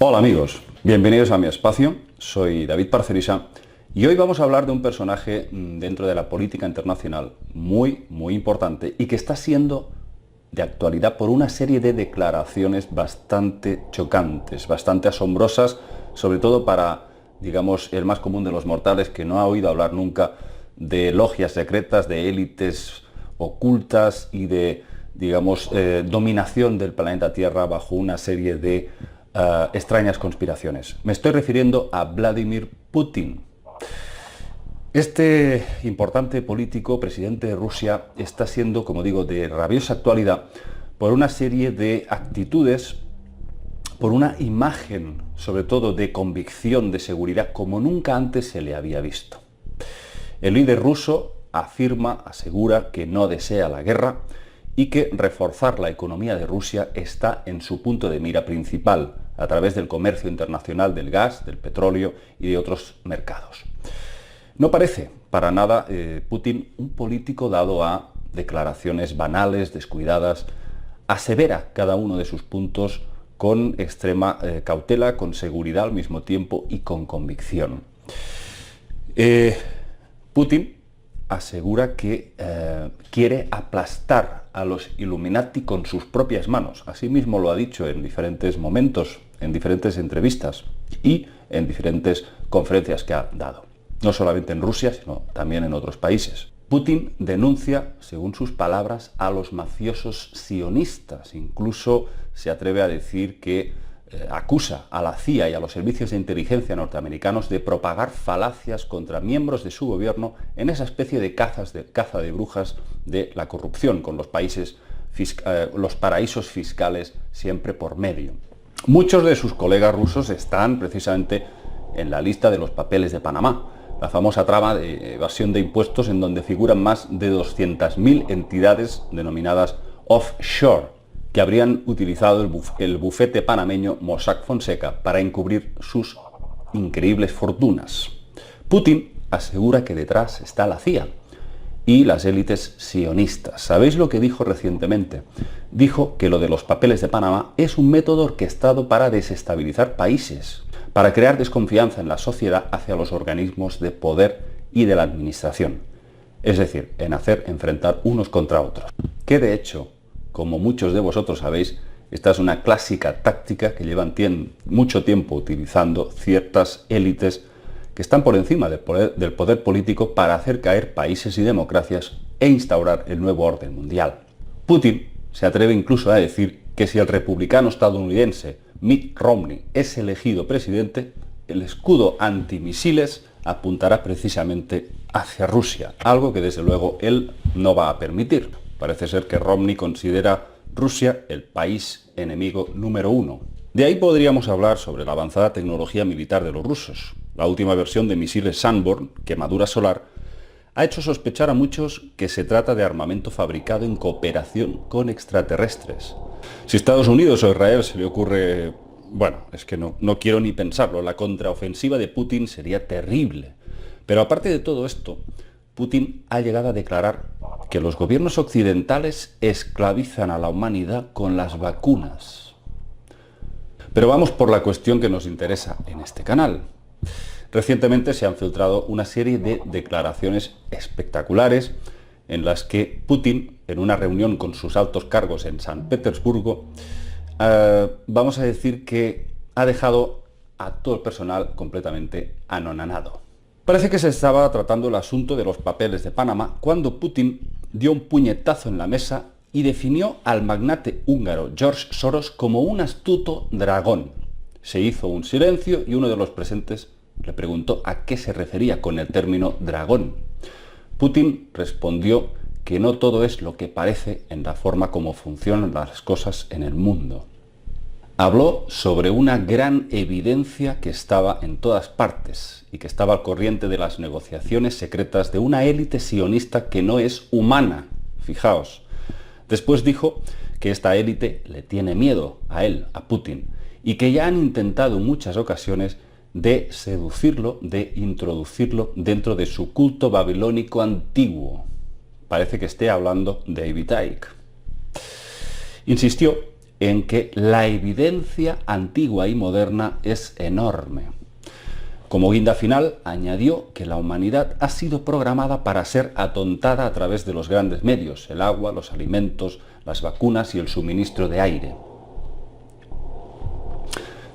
Hola amigos, bienvenidos a mi espacio, soy David Parcerisa y hoy vamos a hablar de un personaje dentro de la política internacional muy importante y que está siendo de actualidad por una serie de declaraciones bastante chocantes, bastante asombrosas, sobre todo para, digamos, el más común de los mortales que no ha oído hablar nunca de logias secretas, de élites ocultas y de, digamos, dominación del planeta Tierra bajo una serie de extrañas conspiraciones. Me estoy refiriendo a Vladimir Putin. Este importante político, presidente de Rusia, está siendo, como digo, de rabiosa actualidad por una serie de actitudes, por una imagen, sobre todo de convicción, de seguridad, como nunca antes se le había visto. El líder ruso asegura que no desea la guerra y que reforzar la economía de Rusia está en su punto de mira principal, a través del comercio internacional del gas, del petróleo y de otros mercados. No parece para nada Putin un político dado a declaraciones banales, descuidadas. Asevera cada uno de sus puntos con extrema cautela, con seguridad al mismo tiempo y con convicción. Putin asegura que quiere aplastar a los Illuminati con sus propias manos. Asimismo lo ha dicho en diferentes momentos, en diferentes entrevistas y en diferentes conferencias que ha dado. No solamente en Rusia, sino también en otros países. Putin denuncia, según sus palabras, a los mafiosos sionistas. Incluso se atreve a decir que acusa a la CIA y a los servicios de inteligencia norteamericanos de propagar falacias contra miembros de su gobierno en esa especie de caza de brujas de la corrupción, con los paraísos fiscales siempre por medio. Muchos de sus colegas rusos están precisamente en la lista de los papeles de Panamá, la famosa trama de evasión de impuestos en donde figuran más de 200.000 entidades denominadas offshore, que habrían utilizado el bufete panameño Mossack Fonseca para encubrir sus increíbles fortunas. Putin asegura que detrás está la CIA y las élites sionistas. ¿Sabéis lo que dijo recientemente? Dijo que lo de los papeles de Panamá es un método orquestado para desestabilizar países, para crear desconfianza en la sociedad hacia los organismos de poder y de la administración. Es decir, en hacer enfrentar unos contra otros. Que de hecho, como muchos de vosotros sabéis, esta es una clásica táctica que llevan mucho tiempo utilizando ciertas élites que están por encima del poder político para hacer caer países y democracias e instaurar el nuevo orden mundial. Putin se atreve incluso a decir que si el republicano estadounidense Mitt Romney es elegido presidente, el escudo antimisiles apuntará precisamente hacia Rusia, algo que desde luego él no va a permitir. Parece ser que Romney considera Rusia el país enemigo número 1. De ahí podríamos hablar sobre la avanzada tecnología militar de los rusos. La última versión de misiles Sanborn, quemadura solar, ha hecho sospechar a muchos que se trata de armamento fabricado en cooperación con extraterrestres. Si Estados Unidos o Israel se le ocurre... Bueno, es que no quiero ni pensarlo. La contraofensiva de Putin sería terrible. Pero aparte de todo esto, Putin ha llegado a declarar que los gobiernos occidentales esclavizan a la humanidad con las vacunas. Pero vamos por la cuestión que nos interesa en este canal. Recientemente se han filtrado una serie de declaraciones espectaculares en las que Putin, en una reunión con sus altos cargos en San Petersburgo, vamos a decir que ha dejado a todo el personal completamente anonadado. Parece que se estaba tratando el asunto de los papeles de Panamá cuando Putin dio un puñetazo en la mesa y definió al magnate húngaro George Soros como un astuto dragón. Se hizo un silencio y uno de los presentes le preguntó a qué se refería con el término dragón. Putin respondió que no todo es lo que parece en la forma como funcionan las cosas en el mundo. Habló sobre una gran evidencia que estaba en todas partes y que estaba al corriente de las negociaciones secretas de una élite sionista que no es humana. Fijaos. Después dijo que esta élite le tiene miedo a él, a Putin, y que ya han intentado en muchas ocasiones de seducirlo, de introducirlo dentro de su culto babilónico antiguo. Parece que esté hablando de David Icke. Insistió en que la evidencia antigua y moderna es enorme. Como guinda final, añadió que la humanidad ha sido programada para ser atontada a través de los grandes medios, el agua, los alimentos, las vacunas y el suministro de aire.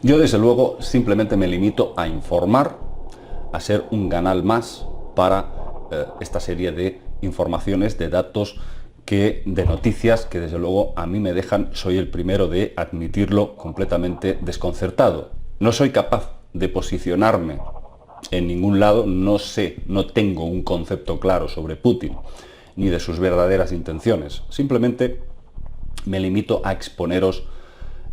Yo, desde luego, simplemente me limito a informar, a ser un canal más para esta serie de informaciones, de datos, de noticias que desde luego a mí me dejan, soy el primero de admitirlo, completamente desconcertado. No soy capaz de posicionarme en ningún lado, no sé, no tengo un concepto claro sobre Putin ni de sus verdaderas intenciones. Simplemente me limito a exponeros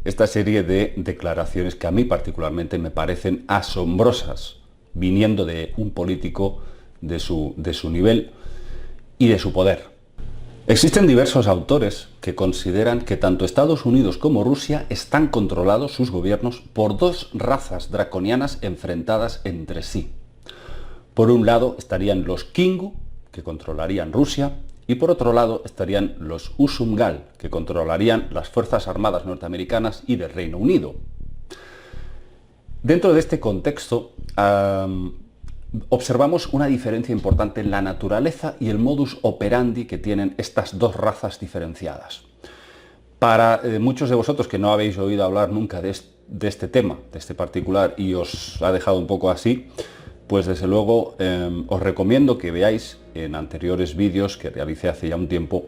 esta serie de declaraciones que a mí particularmente me parecen asombrosas, viniendo de un político de su nivel y de su poder. Existen diversos autores que consideran que tanto Estados Unidos como Rusia están controlados sus gobiernos por dos razas draconianas enfrentadas entre sí. Por un lado estarían los Kingu, que controlarían Rusia, y por otro lado estarían los Usungal, que controlarían las Fuerzas Armadas norteamericanas y del Reino Unido. Dentro de este contexto, observamos una diferencia importante en la naturaleza y el modus operandi que tienen estas dos razas diferenciadas. Para muchos de vosotros que no habéis oído hablar nunca de este tema, de este particular, y os ha dejado un poco así, pues desde luego os recomiendo que veáis en anteriores vídeos que realicé hace ya un tiempo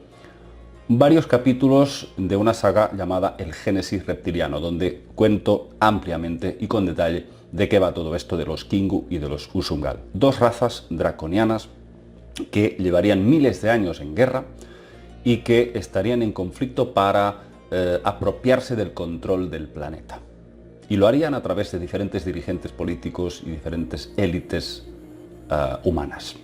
varios capítulos de una saga llamada El Génesis Reptiliano, donde cuento ampliamente y con detalle de qué va todo esto de los Kingu y de los Usungal. Dos razas draconianas que llevarían miles de años en guerra y que estarían en conflicto para apropiarse del control del planeta. Y lo harían a través de diferentes dirigentes políticos y diferentes élites humanas.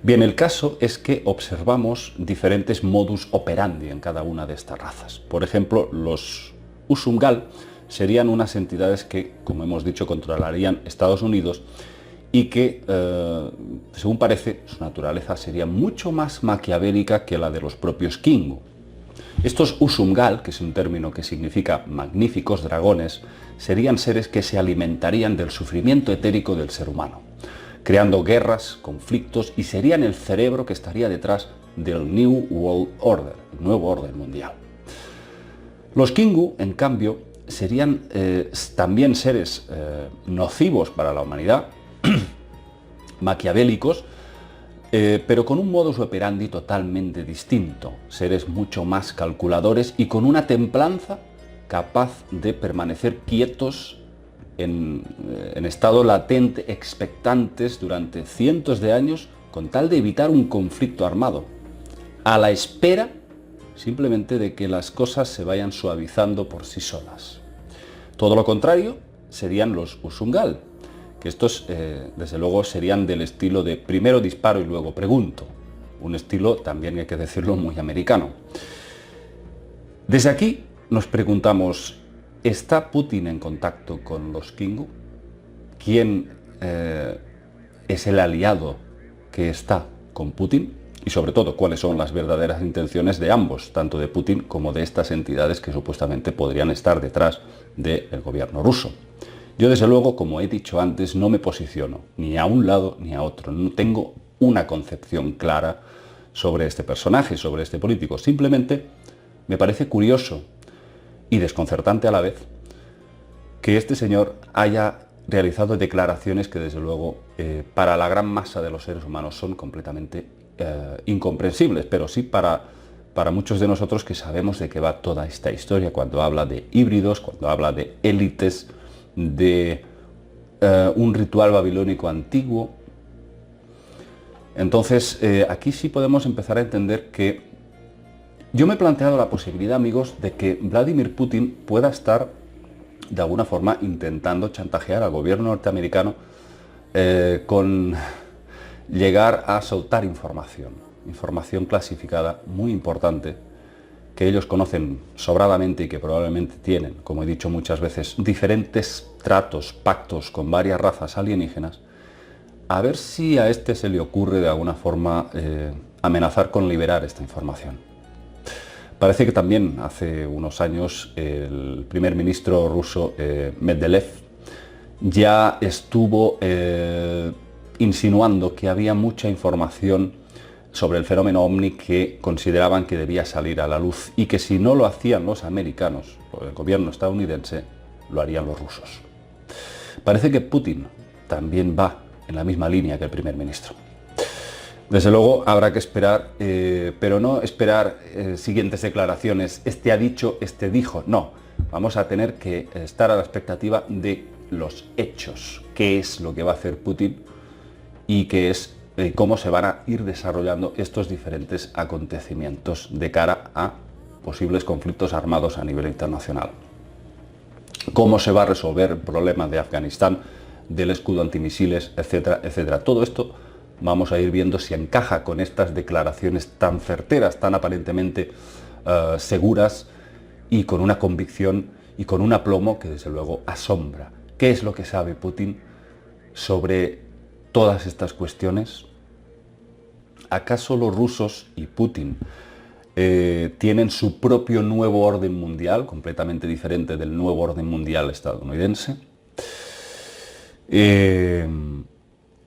Bien, el caso es que observamos diferentes modus operandi en cada una de estas razas. Por ejemplo, los Usungal serían unas entidades que, como hemos dicho, controlarían Estados Unidos y que, según parece, su naturaleza sería mucho más maquiavélica que la de los propios Kingu. Estos Usungal, que es un término que significa magníficos dragones, serían seres que se alimentarían del sufrimiento etérico del ser humano, creando guerras, conflictos, y serían el cerebro que estaría detrás del New World Order, el nuevo orden mundial. Los Kingu, en cambio, serían también seres nocivos para la humanidad, maquiavélicos, pero con un modus operandi totalmente distinto, seres mucho más calculadores y con una templanza capaz de permanecer quietos en estado latente, expectantes durante cientos de años, con tal de evitar un conflicto armado, a la espera simplemente de que las cosas se vayan suavizando por sí solas. Todo lo contrario serían los Usungal, que estos desde luego serían del estilo de primero disparo y luego pregunto, un estilo también, hay que decirlo, muy americano. Desde aquí nos preguntamos, ¿está Putin en contacto con los Kingu? ¿Quién es el aliado que está con Putin? Y sobre todo, ¿cuáles son las verdaderas intenciones de ambos, tanto de Putin como de estas entidades que supuestamente podrían estar detrás del gobierno ruso? Yo, desde luego, como he dicho antes, no me posiciono ni a un lado ni a otro. No tengo una concepción clara sobre este personaje, sobre este político. Simplemente me parece curioso y desconcertante a la vez que este señor haya realizado declaraciones que, desde luego, para la gran masa de los seres humanos son completamente incomprensibles, pero sí para muchos de nosotros que sabemos de qué va toda esta historia, cuando habla de híbridos, cuando habla de élites, de un ritual babilónico antiguo. Entonces, aquí sí podemos empezar a entender que yo me he planteado la posibilidad, amigos, de que Vladimir Putin pueda estar de alguna forma intentando chantajear al gobierno norteamericano con llegar a soltar información clasificada muy importante, que ellos conocen sobradamente y que probablemente tienen, como he dicho muchas veces, diferentes tratos, pactos con varias razas alienígenas, a ver si a este se le ocurre de alguna forma amenazar con liberar esta información. Parece que también hace unos años el primer ministro ruso Medvedev ya estuvo insinuando que había mucha información sobre el fenómeno ovni que consideraban que debía salir a la luz y que si no lo hacían los americanos o el gobierno estadounidense, lo harían los rusos. Parece que Putin también va en la misma línea que el primer ministro. Desde luego habrá que esperar, pero no esperar siguientes declaraciones, este ha dicho, este dijo, no. Vamos a tener que estar a la expectativa de los hechos, qué es lo que va a hacer Putin y qué es cómo se van a ir desarrollando estos diferentes acontecimientos de cara a posibles conflictos armados a nivel internacional. Cómo se va a resolver el problema de Afganistán, del escudo antimisiles, etcétera, etcétera. Todo esto vamos a ir viendo si encaja con estas declaraciones tan certeras, tan aparentemente seguras y con una convicción y con un aplomo que desde luego asombra. ¿Qué es lo que sabe Putin sobre todas estas cuestiones? ¿Acaso los rusos y Putin tienen su propio nuevo orden mundial, completamente diferente del nuevo orden mundial estadounidense?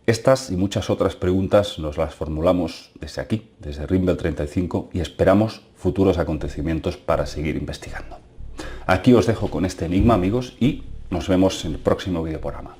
Estas y muchas otras preguntas nos las formulamos desde aquí, desde Rimbel 35, y esperamos futuros acontecimientos para seguir investigando. Aquí os dejo con este enigma, amigos, y nos vemos en el próximo videoprograma.